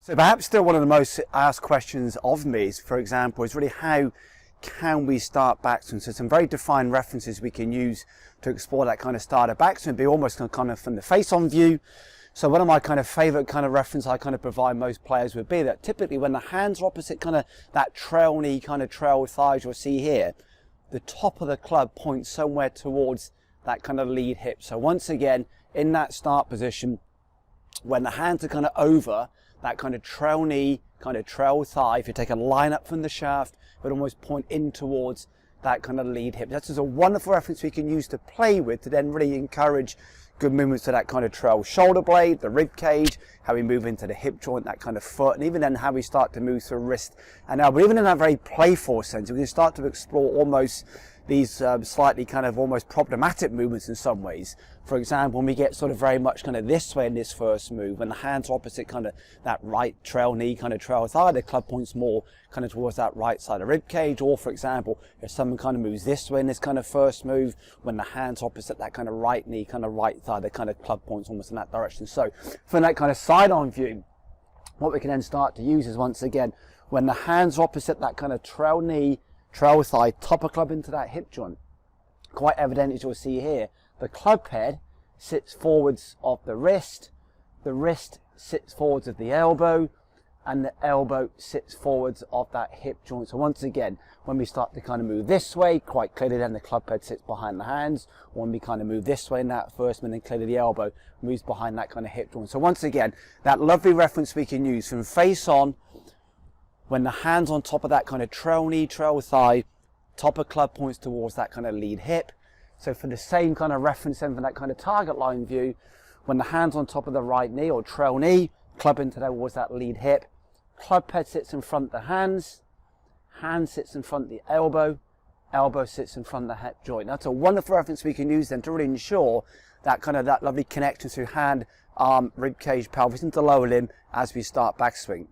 So perhaps still one of the most asked questions of me is, for example, is really how can we start backswing? So some very defined references we can use to explore that kind of start of backswing, be almost kind of from the face-on view. So one of my kind of favorite kind of reference I kind of provide most players would be that typically when the hands are opposite kind of that trail knee, kind of trail thighs you'll see here, the top of the club points somewhere towards that kind of lead hip. So once again, in that start position, when the hands are kind of over that kind of trail knee, kind of trail thigh, if you take a line up from the shaft, it would almost point in towards that kind of lead hip. That's just a wonderful reference we can use to play with to then really encourage good movements to that kind of trail shoulder blade, the rib cage, how we move into the hip joint, that kind of foot, and even then how we start to move through wrist and elbow. Even in that very playful sense, we can start to explore almost these slightly kind of almost problematic movements in some ways. For example, when we get sort of very much kind of this way in this first move, when the hands are opposite kind of that right trail knee, kind of trail thigh, the club points more kind of towards that right side of rib cage. Or for example, if someone kind of moves this way in this kind of first move, when the hands opposite that kind of right knee, kind of right thigh, the kind of club points almost in that direction. So from that kind of side-on view, what we can then start to use is once again, when the hands are opposite that kind of trail knee, trail thigh, top of club into that hip joint. Quite evident as you'll see here, the club head sits forwards of the wrist sits forwards of the elbow, and the elbow sits forwards of that hip joint. So once again, when we start to kind of move this way, quite clearly then the club head sits behind the hands. Or when we kind of move this way in that first one, then clearly the elbow moves behind that kind of hip joint. So once again, that lovely reference we can use from face on, when the hands on top of that kind of trail knee, trail thigh, top of club points towards that kind of lead hip. So for the same kind of reference then for that kind of target line view, when the hands on top of the right knee or trail knee, club into towards that lead hip, club head sits in front of the hands, hand sits in front of the elbow, elbow sits in front of the hip joint. That's a wonderful reference we can use then to really ensure that kind of that lovely connection through hand, arm, rib cage, pelvis into lower limb as we start backswing.